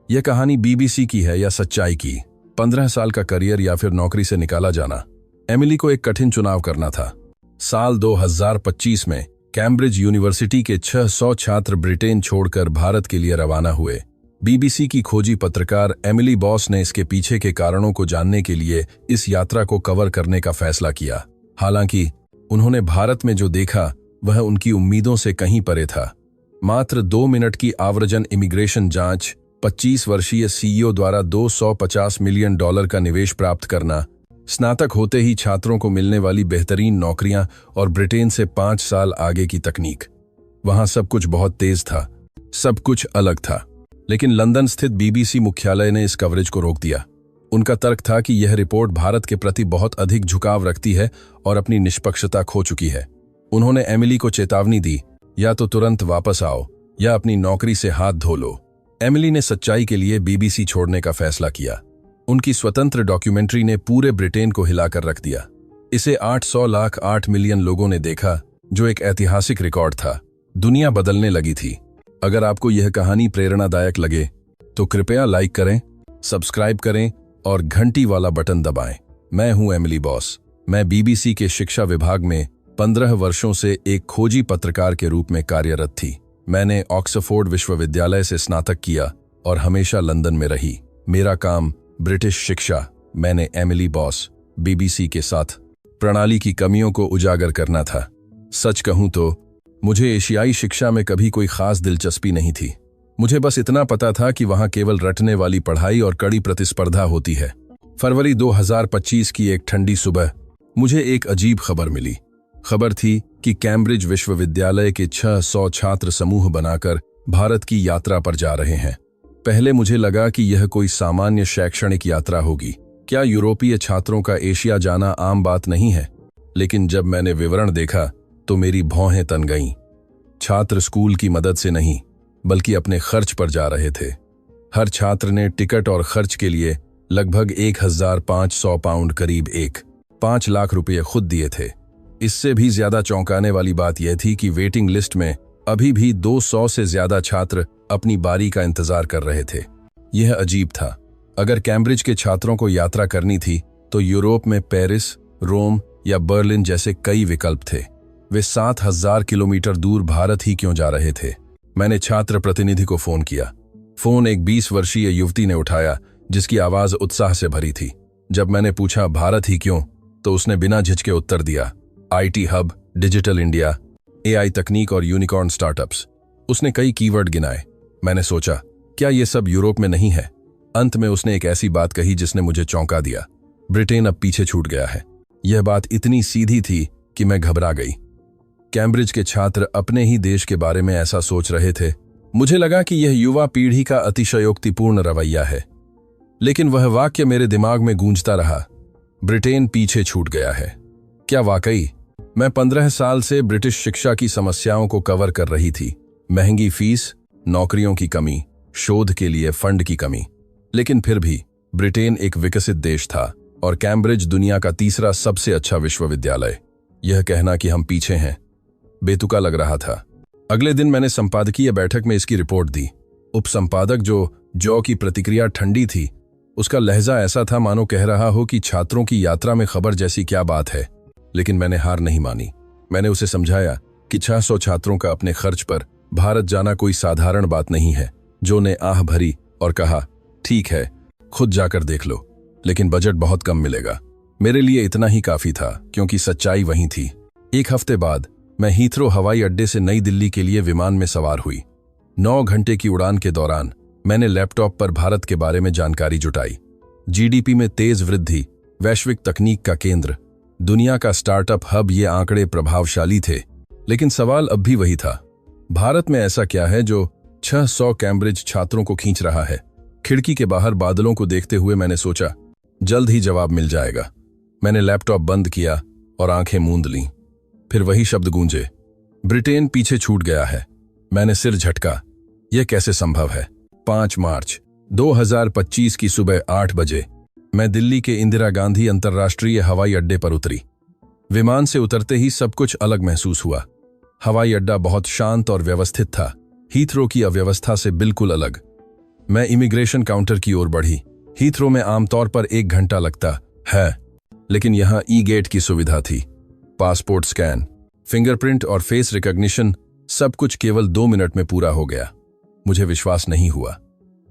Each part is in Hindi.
यह कहानी बीबीसी की है या सच्चाई की? 15 साल का करियर या फिर नौकरी से निकाला जाना? एमिली को एक कठिन चुनाव करना था। साल 2025 में कैम्ब्रिज यूनिवर्सिटी के 600 छात्र ब्रिटेन छोड़कर भारत के लिए रवाना हुए। बीबीसी की खोजी पत्रकार एमिली बॉस ने इसके पीछे के कारणों को जानने के लिए इस यात्रा को कवर करने का फैसला किया। हालांकि उन्होंने भारत में जो देखा वह उनकी उम्मीदों से कहीं परे था। मात्र 2 मिनट की आव्रजन इमिग्रेशन जांच, 25 वर्षीय सीईओ द्वारा $250 मिलियन का निवेश प्राप्त करना, स्नातक होते ही छात्रों को मिलने वाली बेहतरीन नौकरियां और ब्रिटेन से 5 साल आगे की तकनीक। वहां सब कुछ बहुत तेज था, सब कुछ अलग था। लेकिन लंदन स्थित बीबीसी मुख्यालय ने इस कवरेज को रोक दिया। उनका तर्क था कि यह रिपोर्ट भारत के प्रति बहुत अधिक झुकाव रखती है और अपनी निष्पक्षता खो चुकी है। उन्होंने एमिली को चेतावनी दी, या तो तुरंत वापस आओ या अपनी नौकरी से हाथ धो लो। एमिली ने सच्चाई के लिए बीबीसी छोड़ने का फैसला किया। उनकी स्वतंत्र डॉक्यूमेंट्री ने पूरे ब्रिटेन को हिलाकर रख दिया। इसे 800 मिलियन लोगों ने देखा, जो एक ऐतिहासिक रिकॉर्ड था। दुनिया बदलने लगी थी। अगर आपको यह कहानी प्रेरणादायक लगे तो कृपया लाइक करें, सब्सक्राइब करें और घंटी वाला बटन दबाएं। मैं हूं एमिली बॉस। मैं बीबीसी के शिक्षा विभाग में 15 वर्षों से एक खोजी पत्रकार के रूप में कार्यरत थी। मैंने ऑक्सफोर्ड विश्वविद्यालय से स्नातक किया और हमेशा लंदन में रही। मेरा काम ब्रिटिश शिक्षा। मैंने एमिली बॉस बीबीसी के साथ प्रणाली की कमियों को उजागर करना था। सच कहूं तो मुझे एशियाई शिक्षा में कभी कोई खास दिलचस्पी नहीं थी। मुझे बस इतना पता था कि वहां केवल रटने वाली पढ़ाई और कड़ी प्रतिस्पर्धा होती है। फरवरी 2025 की एक ठंडी सुबह मुझे एक अजीब खबर मिली। खबर थी कि कैम्ब्रिज विश्वविद्यालय के 600 छात्र समूह बनाकर भारत की यात्रा पर जा रहे हैं। पहले मुझे लगा कि यह कोई सामान्य शैक्षणिक यात्रा होगी। क्या यूरोपीय छात्रों का एशिया जाना आम बात नहीं है? लेकिन जब मैंने विवरण देखा तो मेरी भौहें तन गईं। छात्र स्कूल की मदद से नहीं, बल्कि अपने खर्च पर जा रहे थे। हर छात्र ने टिकट और खर्च के लिए लगभग 1500 पाउंड, करीब 5 लाख रुपये खुद दिए थे। इससे भी ज्यादा चौंकाने वाली बात यह थी कि वेटिंग लिस्ट में अभी भी 200 से ज्यादा छात्र अपनी बारी का इंतजार कर रहे थे। यह अजीब था। अगर कैम्ब्रिज के छात्रों को यात्रा करनी थी तो यूरोप में पेरिस, रोम या बर्लिन जैसे कई विकल्प थे। वे 7000 किलोमीटर दूर भारत ही क्यों जा रहे थे? मैंने छात्र प्रतिनिधि को फोन किया। फोन एक 20 वर्षीय युवती ने उठाया, जिसकी आवाज उत्साह से भरी थी। जब मैंने पूछा भारत ही क्यों, तो उसने बिना झिझके उत्तर दिया, IT hub, digital India, AI तकनीक और यूनिकॉर्न स्टार्टअप्स। उसने कई कीवर्ड गिनाए। मैंने सोचा, क्या ये सब यूरोप में नहीं है? अंत में उसने एक ऐसी बात कही जिसने मुझे चौंका दिया। ब्रिटेन अब पीछे छूट गया है। यह बात इतनी सीधी थी कि मैं घबरा गई। कैम्ब्रिज के छात्र अपने ही देश के बारे में ऐसा सोच रहे थे। मुझे लगा कि यह युवा पीढ़ी का अतिशयोक्तिपूर्ण रवैया है। लेकिन वह वाक्य मेरे दिमाग में गूंजता रहा, ब्रिटेन पीछे छूट गया है। क्या वाकई? मैं 15 साल से ब्रिटिश शिक्षा की समस्याओं को कवर कर रही थी। महंगी फीस, नौकरियों की कमी, शोध के लिए फंड की कमी। लेकिन फिर भी ब्रिटेन एक विकसित देश था और कैम्ब्रिज दुनिया का तीसरा सबसे अच्छा विश्वविद्यालय। यह कहना कि हम पीछे हैं बेतुका लग रहा था। अगले दिन मैंने संपादकीय बैठक में इसकी रिपोर्ट दी। उपसंपादक, जो जॉ की प्रतिक्रिया ठंडी थी, उसका लहजा ऐसा था मानो कह रहा हो कि छात्रों की यात्रा में खबर जैसी क्या बात है। लेकिन मैंने हार नहीं मानी। मैंने उसे समझाया कि 600 छात्रों का अपने खर्च पर भारत जाना कोई साधारण बात नहीं है। जो ने आह भरी और कहा, ठीक है, खुद जाकर देख लो, लेकिन बजट बहुत कम मिलेगा। मेरे लिए इतना ही काफी था, क्योंकि सच्चाई वही थी। एक हफ्ते बाद मैं हीथ्रो हवाई अड्डे से नई दिल्ली के लिए विमान में सवार हुई। 9 घंटे की उड़ान के दौरान मैंने लैपटॉप पर भारत के बारे में जानकारी जुटाई। जीडीपी में तेज वृद्धि, वैश्विक तकनीक का केंद्र, दुनिया का स्टार्टअप हब, ये आंकड़े प्रभावशाली थे। लेकिन सवाल अब भी वही था, भारत में ऐसा क्या है जो 600 कैम्ब्रिज छात्रों को खींच रहा है? खिड़की के बाहर बादलों को देखते हुए मैंने सोचा, जल्द ही जवाब मिल जाएगा। मैंने लैपटॉप बंद किया और आंखें मूंद लीं। फिर वही शब्द गूंजे, ब्रिटेन पीछे छूट गया है। मैंने सिर झटका। यह कैसे संभव है? 5 मार्च 2025 की सुबह 8 बजे मैं दिल्ली के इंदिरा गांधी अंतर्राष्ट्रीय हवाई अड्डे पर उतरी। विमान से उतरते ही सब कुछ अलग महसूस हुआ। हवाई अड्डा बहुत शांत और व्यवस्थित था, हीथ्रो की अव्यवस्था से बिल्कुल अलग। मैं इमिग्रेशन काउंटर की ओर बढ़ी। हीथ्रो में आमतौर पर 1 घंटा लगता है, लेकिन यहाँ ई गेट की सुविधा थी। पासपोर्ट स्कैन, फिंगरप्रिंट और फेस रिकॉग्निशन, सब कुछ केवल 2 मिनट में पूरा हो गया। मुझे विश्वास नहीं हुआ।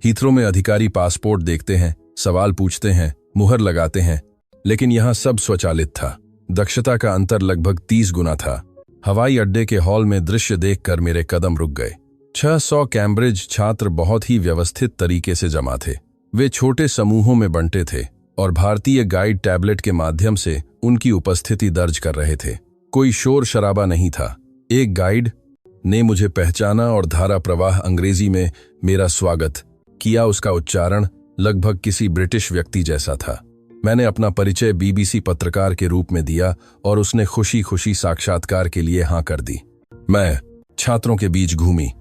हीथ्रो में अधिकारी पासपोर्ट देखते हैं, सवाल पूछते हैं, मुहर लगाते हैं, लेकिन यहाँ सब स्वचालित था। दक्षता का अंतर लगभग 30 गुना था। हवाई अड्डे के हॉल में दृश्य देखकर मेरे कदम रुक गए। 600 कैम्ब्रिज छात्र बहुत ही व्यवस्थित तरीके से जमा थे। वे छोटे समूहों में बंटे थे और भारतीय गाइड टैबलेट के माध्यम से उनकी उपस्थिति दर्ज कर रहे थे। कोई शोर शराबा नहीं था। एक गाइड ने मुझे पहचाना और धारा प्रवाह अंग्रेजी में मेरा स्वागत किया। उसका उच्चारण लगभग किसी ब्रिटिश व्यक्ति जैसा था। मैंने अपना परिचय बीबीसी पत्रकार के रूप में दिया और उसने खुशी खुशी साक्षात्कार के लिए हाँ कर दी। मैं छात्रों के बीच घूमी।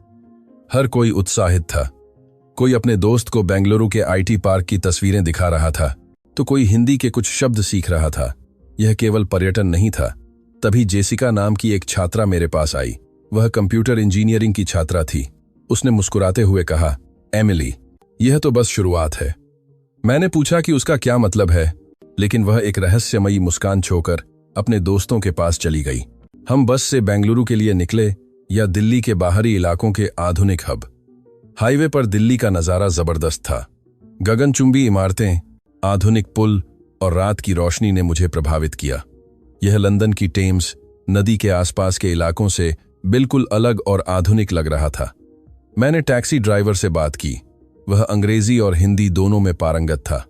हर कोई उत्साहित था। कोई अपने दोस्त को बेंगलुरु के आईटी पार्क की तस्वीरें दिखा रहा था, तो कोई हिंदी के कुछ शब्द सीख रहा था। यह केवल पर्यटन नहीं था। तभी जेसिका नाम की एक छात्रा मेरे पास आई। वह कंप्यूटर इंजीनियरिंग की छात्रा थी। उसने मुस्कुराते हुए कहा, एमिली, यह तो बस शुरुआत है। मैंने पूछा कि उसका क्या मतलब है, लेकिन वह एक रहस्यमयी मुस्कान छोड़कर अपने दोस्तों के पास चली गई। हम बस से बेंगलुरु के लिए निकले, या दिल्ली के बाहरी इलाकों के आधुनिक हब। हाईवे पर दिल्ली का नजारा जबरदस्त था। गगनचुंबी इमारतें, आधुनिक पुल और रात की रोशनी ने मुझे प्रभावित किया। यह लंदन की टेम्स नदी के आसपास के इलाकों से बिल्कुल अलग और आधुनिक लग रहा था। मैंने टैक्सी ड्राइवर से बात की। वह अंग्रेजी और हिंदी दोनों में पारंगत था।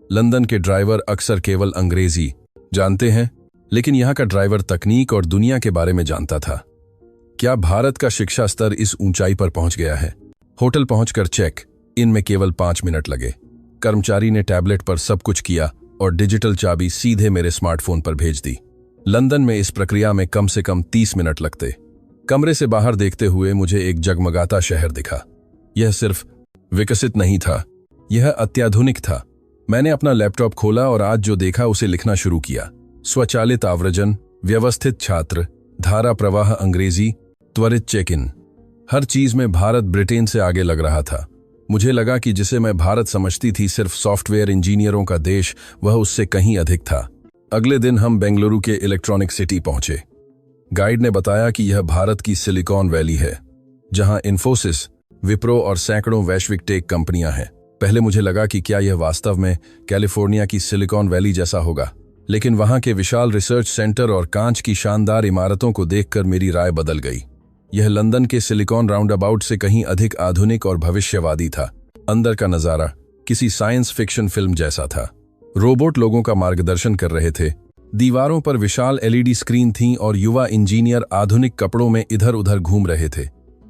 लंदन के ड्राइवर अक्सर केवल अंग्रेजी जानते हैं, लेकिन यहाँ का ड्राइवर तकनीक और दुनिया के बारे में जानता था। क्या भारत का शिक्षा स्तर इस ऊंचाई पर पहुंच गया है? होटल पहुंचकर चेक इन में केवल 5 मिनट लगे। कर्मचारी ने टैबलेट पर सब कुछ किया और डिजिटल चाबी सीधे मेरे स्मार्टफोन पर भेज दी। लंदन में इस प्रक्रिया में कम से कम 30 मिनट लगते। कमरे से बाहर देखते हुए मुझे एक जगमगाता शहर दिखा। यह सिर्फ विकसित नहीं था, यह अत्याधुनिक था। मैंने अपना लैपटॉप खोला और आज जो देखा उसे लिखना शुरू किया। स्वचालित आव्रजन, व्यवस्थित छात्र, धारा प्रवाह अंग्रेजी, त्वरित चेक इन। हर चीज में भारत ब्रिटेन से आगे लग रहा था। मुझे लगा कि जिसे मैं भारत समझती थी सिर्फ सॉफ्टवेयर इंजीनियरों का देश, वह उससे कहीं अधिक था। अगले दिन हम बेंगलुरु के इलेक्ट्रॉनिक सिटी पहुंचे। गाइड ने बताया कि यह भारत की सिलिकॉन वैली है, जहां इन्फोसिस, विप्रो और सैकड़ों वैश्विक टेक कंपनियां हैं। पहले मुझे लगा कि क्या यह वास्तव में कैलिफोर्निया की सिलिकॉन वैली जैसा होगा, लेकिन वहां के विशाल रिसर्च सेंटर और कांच की शानदार इमारतों को देखकर मेरी राय बदल गई। यह लंदन के सिलिकॉन राउंडअबाउट से कहीं अधिक आधुनिक और भविष्यवादी था। अंदर का नजारा किसी साइंस फिक्शन फिल्म जैसा था। रोबोट लोगों का मार्गदर्शन कर रहे थे। दीवारों पर विशाल एलईडी स्क्रीन थीं और युवा इंजीनियर आधुनिक कपड़ों में इधर उधर घूम रहे थे।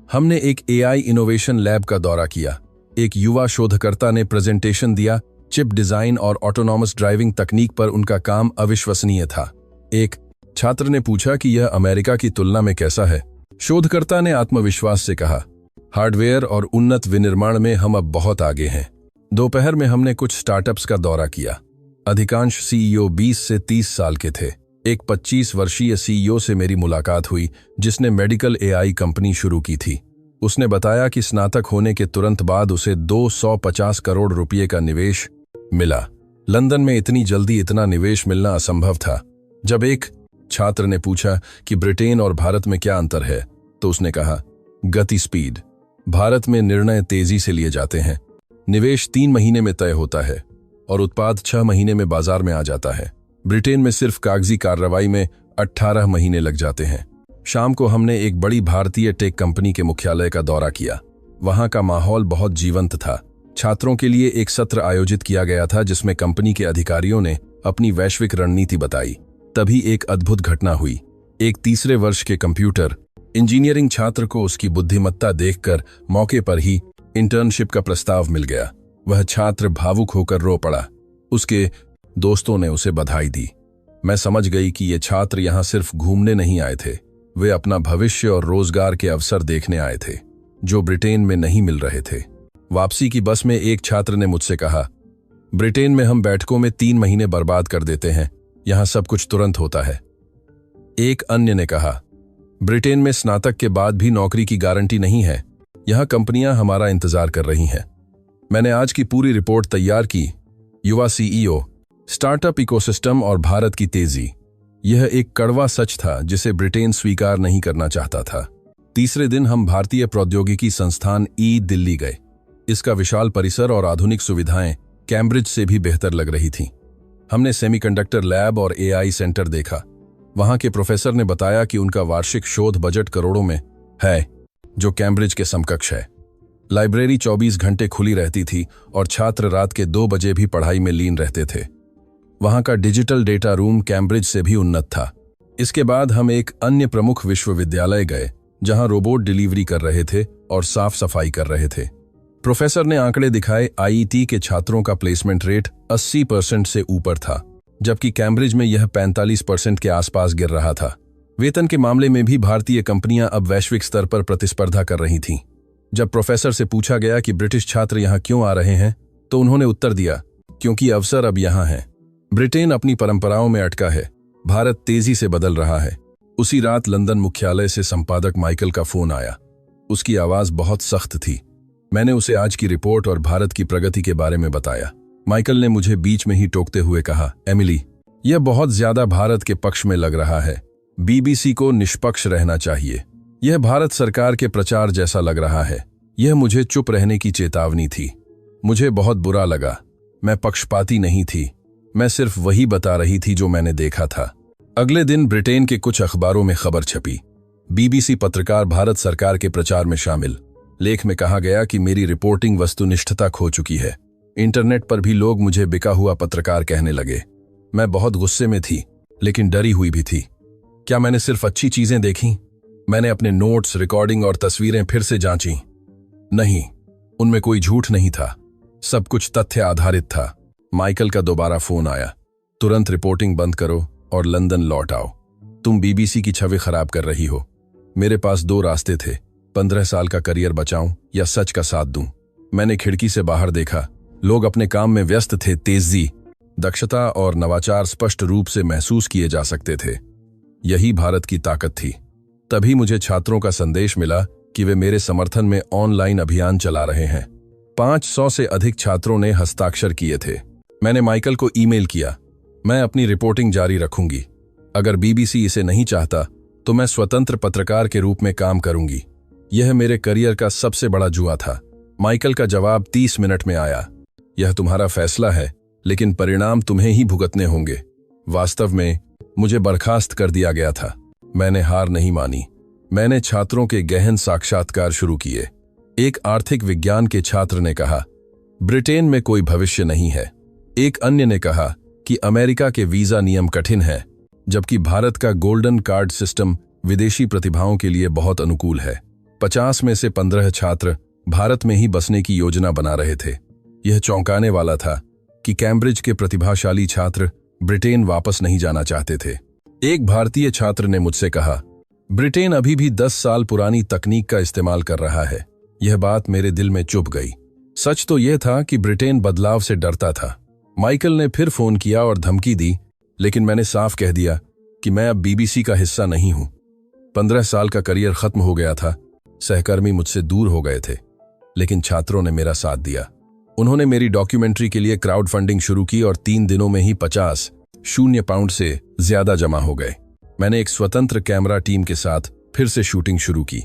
हमने एक एआई इनोवेशन लैब का दौरा किया। एक युवा शोधकर्ता ने प्रेजेंटेशन दिया। चिप डिजाइन और ऑटोनॉमस ड्राइविंग तकनीक पर उनका काम अविश्वसनीय था। एक छात्र ने पूछा कि यह अमेरिका की तुलना में कैसा है। शोधकर्ता ने आत्मविश्वास से कहा, हार्डवेयर और उन्नत विनिर्माण में हम अब बहुत आगे हैं। दोपहर में हमने कुछ स्टार्टअप्स का दौरा किया। अधिकांश सीईओ 20 से 30 साल के थे। एक 25 वर्षीय सीईओ से मेरी मुलाकात हुई, जिसने मेडिकल एआई कंपनी शुरू की थी। उसने बताया कि स्नातक होने के तुरंत बाद उसे 250 करोड़ रुपये का निवेश मिला। लंदन में इतनी जल्दी इतना निवेश मिलना असंभव था। जब एक छात्र ने पूछा कि ब्रिटेन और भारत में क्या अंतर है, तो उसने कहा, गति स्पीड। भारत में निर्णय तेजी से लिए जाते हैं। निवेश 3 महीने में तय होता है और उत्पाद 6 महीने में बाजार में आ जाता है। ब्रिटेन में सिर्फ कागजी कार्रवाई में 18 महीने लग जाते हैं। शाम को हमने एक बड़ी भारतीय टेक कंपनी के मुख्यालय का दौरा किया। वहां का माहौल बहुत जीवंत था। छात्रों के लिए एक सत्र आयोजित किया गया था, जिसमें कंपनी के अधिकारियों ने अपनी वैश्विक रणनीति बताई। तभी एक अद्भुत घटना हुई। एक तीसरे वर्ष के कंप्यूटर इंजीनियरिंग छात्र को उसकी बुद्धिमत्ता देखकर मौके पर ही इंटर्नशिप का प्रस्ताव मिल गया। वह छात्र भावुक होकर रो पड़ा। उसके दोस्तों ने उसे बधाई दी। मैं समझ गई कि ये छात्र यहाँ सिर्फ घूमने नहीं आए थे, वे अपना भविष्य और रोजगार के अवसर देखने आए थे, जो ब्रिटेन में नहीं मिल रहे थे। वापसी की बस में एक छात्र ने मुझसे कहा, ब्रिटेन में हम बैठकों में 3 महीने बर्बाद कर देते हैं, यहाँ सब कुछ तुरंत होता है। एक अन्य ने कहा, ब्रिटेन में स्नातक के बाद भी नौकरी की गारंटी नहीं है, यहाँ कंपनियां हमारा इंतजार कर रही हैं। मैंने आज की पूरी रिपोर्ट तैयार की। युवा सीईओ, स्टार्टअप इकोसिस्टम और भारत की तेजी। यह एक कड़वा सच था जिसे ब्रिटेन स्वीकार नहीं करना चाहता था। तीसरे दिन हम भारतीय प्रौद्योगिकी संस्थान दिल्ली गए। इसका विशाल परिसर और आधुनिक सुविधाएं कैम्ब्रिज से भी बेहतर लग रही थीं। हमने सेमीकंडक्टर लैब और एआई सेंटर देखा। वहां के प्रोफेसर ने बताया कि उनका वार्षिक शोध बजट करोड़ों में है, जो कैम्ब्रिज के समकक्ष है। लाइब्रेरी 24 घंटे खुली रहती थी और छात्र रात के 2 बजे भी पढ़ाई में लीन रहते थे। वहां का डिजिटल डेटा रूम कैम्ब्रिज से भी उन्नत था। इसके बाद हम एक अन्य प्रमुख विश्वविद्यालय गए, जहां रोबोट डिलीवरी कर रहे थे और साफ सफाई कर रहे थे। प्रोफेसर ने आंकड़े दिखाए। आईआईटी के छात्रों का प्लेसमेंट रेट 80% से ऊपर था, जबकि कैम्ब्रिज में यह 45% के आसपास गिर रहा था। वेतन के मामले में भी भारतीय कंपनियां अब वैश्विक स्तर पर प्रतिस्पर्धा कर रही थीं। जब प्रोफेसर से पूछा गया कि ब्रिटिश छात्र यहां क्यों आ रहे हैं, तो उन्होंने उत्तर दिया, क्योंकि अवसर अब यहां हैं। ब्रिटेन अपनी परंपराओं में अटका है, भारत तेजी से बदल रहा है। उसी रात लंदन मुख्यालय से संपादक माइकल का फोन आया। उसकी आवाज बहुत सख्त थी। मैंने उसे आज की रिपोर्ट और भारत की प्रगति के बारे में बताया। माइकल ने मुझे बीच में ही टोकते हुए कहा, एमिली, यह बहुत ज्यादा भारत के पक्ष में लग रहा है। बीबीसी को निष्पक्ष रहना चाहिए। यह भारत सरकार के प्रचार जैसा लग रहा है। यह मुझे चुप रहने की चेतावनी थी। मुझे बहुत बुरा लगा। मैं पक्षपाती नहीं थी, मैं सिर्फ वही बता रही थी जो मैंने देखा था। अगले दिन ब्रिटेन के कुछ अखबारों में खबर छपी। बीबीसी पत्रकार भारत सरकार के प्रचार में शामिल। लेख में कहा गया कि मेरी रिपोर्टिंग वस्तुनिष्ठता खो चुकी है। इंटरनेट पर भी लोग मुझे बिका हुआ पत्रकार कहने लगे। मैं बहुत गुस्से में थी, लेकिन डरी हुई भी थी। क्या मैंने सिर्फ अच्छी चीजें देखी? मैंने अपने नोट्स, रिकॉर्डिंग और तस्वीरें फिर से जांची। नहीं, उनमें कोई झूठ नहीं था। सब कुछ तथ्य आधारित था। माइकल का दोबारा फोन आया। तुरंत रिपोर्टिंग बंद करो और लंदन लौट आओ। तुम बीबीसी की छवि खराब कर रही हो। मेरे पास 2 रास्ते थे, 15 साल का करियर बचाऊं या सच का साथ दूं। मैंने खिड़की से बाहर देखा। लोग अपने काम में व्यस्त थे। तेजी, दक्षता और नवाचार स्पष्ट रूप से महसूस किए जा सकते थे। यही भारत की ताकत थी। तभी मुझे छात्रों का संदेश मिला कि वे मेरे समर्थन में ऑनलाइन अभियान चला रहे हैं। 500 से अधिक छात्रों ने हस्ताक्षर किए थे। मैंने माइकल को ईमेल किया, मैं अपनी रिपोर्टिंग जारी रखूंगी। अगर बीबीसी इसे नहीं चाहता तो मैं स्वतंत्र पत्रकार के रूप में काम करूंगी। यह मेरे करियर का सबसे बड़ा जुआ था। माइकल का जवाब 30 मिनट में आया। यह तुम्हारा फैसला है, लेकिन परिणाम तुम्हें ही भुगतने होंगे। वास्तव में मुझे बर्खास्त कर दिया गया था। मैंने हार नहीं मानी। मैंने छात्रों के गहन साक्षात्कार शुरू किए। एक आर्थिक विज्ञान के छात्र ने कहा, ब्रिटेन में कोई भविष्य नहीं है। एक अन्य ने कहा कि अमेरिका के वीजा नियम कठिन है, जबकि भारत का गोल्डन कार्ड सिस्टम विदेशी प्रतिभाओं के लिए बहुत अनुकूल है। 50 में से 15 छात्र भारत में ही बसने की योजना बना रहे थे। यह चौंकाने वाला था कि कैम्ब्रिज के प्रतिभाशाली छात्र ब्रिटेन वापस नहीं जाना चाहते थे। एक भारतीय छात्र ने मुझसे कहा, ब्रिटेन अभी भी 10 साल पुरानी तकनीक का इस्तेमाल कर रहा है। यह बात मेरे दिल में चुभ गई। सच तो यह था कि ब्रिटेन बदलाव से डरता था। माइकल ने फिर फोन किया और धमकी दी, लेकिन मैंने साफ कह दिया कि मैं अब बीबीसी का हिस्सा नहीं हूं। 15 साल का करियर खत्म हो गया था। सहकर्मी मुझसे दूर हो गए थे, लेकिन छात्रों ने मेरा साथ दिया। उन्होंने मेरी डॉक्यूमेंट्री के लिए क्राउड फंडिंग शुरू की और 3 दिनों में ही 50 पाउंड से ज्यादा जमा हो गए। मैंने एक स्वतंत्र कैमरा टीम के साथ फिर से शूटिंग शुरू की।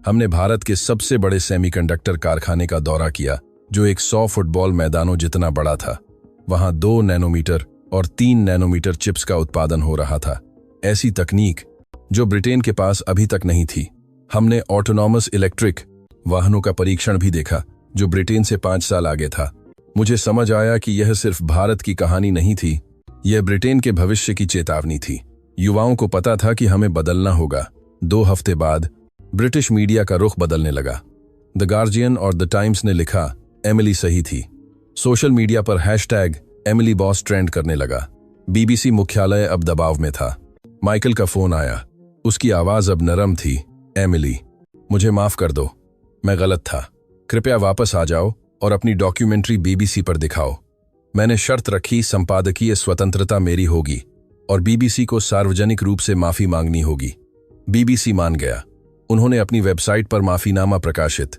हमने भारत के सबसे बड़े सेमीकंडक्टर कारखाने का दौरा किया, जो एक 100 फुटबॉल मैदानों जितना बड़ा था। वहां 2 नैनोमीटर और 3 नैनोमीटर चिप्स का उत्पादन हो रहा था। ऐसी तकनीक जो ब्रिटेन के पास अभी तक नहीं थी। हमने ऑटोनॉमस इलेक्ट्रिक वाहनों का परीक्षण भी देखा, जो ब्रिटेन से 5 साल आगे था। मुझे समझ आया कि यह सिर्फ भारत की कहानी नहीं थी, यह ब्रिटेन के भविष्य की चेतावनी थी। युवाओं को पता था कि हमें बदलना होगा। 2 हफ्ते बाद ब्रिटिश मीडिया का रुख बदलने लगा। द गार्जियन और द टाइम्स ने लिखा, एमिली सही थी। सोशल मीडिया पर हैशटैग एमिली बॉस ट्रेंड करने लगा। बीबीसी मुख्यालय अब दबाव में था। माइकल का फोन आया। उसकी आवाज अब नरम थी। एमिली, मुझे माफ कर दो, मैं गलत था। कृपया वापस आ जाओ और अपनी डॉक्यूमेंट्री बीबीसी पर दिखाओ। मैंने शर्त रखी, संपादकीय स्वतंत्रता मेरी होगी और बीबीसी को सार्वजनिक रूप से माफी मांगनी होगी। बीबीसी मान गया। उन्होंने अपनी वेबसाइट पर माफीनामा प्रकाशित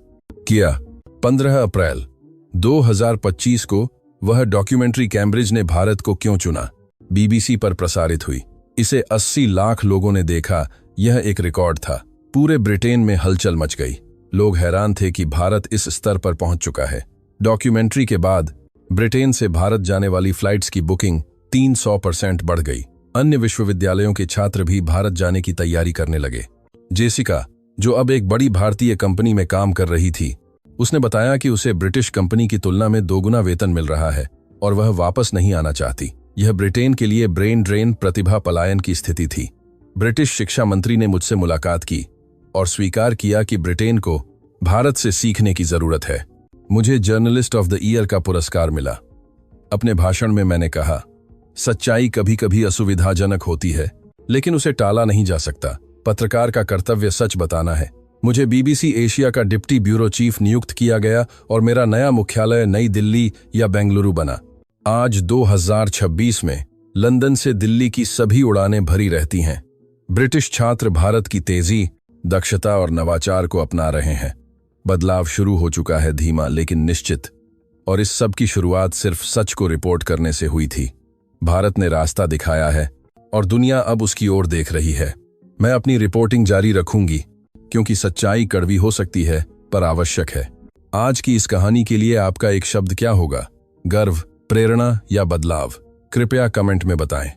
किया। 15 अप्रैल 2025 को वह डॉक्यूमेंट्री कैम्ब्रिज ने भारत को क्यों चुना बीबीसी पर प्रसारित हुई। इसे 80 लाख लोगों ने देखा। यह एक रिकॉर्ड था। पूरे ब्रिटेन में हलचल मच गई। लोग हैरान थे कि भारत इस स्तर पर पहुंच चुका है। डॉक्यूमेंट्री के बाद ब्रिटेन से भारत जाने वाली फ्लाइट्स की बुकिंग 300% बढ़ गई। अन्य विश्वविद्यालयों के छात्र भी भारत जाने की तैयारी करने लगे। जेसिका, जो अब एक बड़ी भारतीय कंपनी में काम कर रही थी, उसने बताया कि उसे ब्रिटिश कंपनी की तुलना में 2 गुना वेतन मिल रहा है और वह वापस नहीं आना चाहती। यह ब्रिटेन के लिए ब्रेन ड्रेन, प्रतिभा पलायन की स्थिति थी। ब्रिटिश शिक्षा मंत्री ने मुझसे मुलाकात की और स्वीकार किया कि ब्रिटेन को भारत से सीखने की जरूरत है। मुझे जर्नलिस्ट ऑफ द ईयर का पुरस्कार मिला। अपने भाषण में मैंने कहा, सच्चाई कभी कभी असुविधाजनक होती है, लेकिन उसे टाला नहीं जा सकता। पत्रकार का कर्तव्य सच बताना है। मुझे बीबीसी एशिया का डिप्टी ब्यूरो चीफ नियुक्त किया गया और मेरा नया मुख्यालय नई दिल्ली या बेंगलुरु बना। आज 2026 में लंदन से दिल्ली की सभी उड़ानें भरी रहती हैं। ब्रिटिश छात्र भारत की तेजी, दक्षता और नवाचार को अपना रहे हैं। बदलाव शुरू हो चुका है, धीमा लेकिन निश्चित। और इस सब की शुरुआत सिर्फ सच को रिपोर्ट करने से हुई थी। भारत ने रास्ता दिखाया है और दुनिया अब उसकी ओर देख रही है। मैं अपनी रिपोर्टिंग जारी रखूंगी, क्योंकि सच्चाई कड़वी हो सकती है पर आवश्यक है। आज की इस कहानी के लिए आपका एक शब्द क्या होगा? गर्व, प्रेरणा या बदलाव? कृपया कमेंट में बताएं।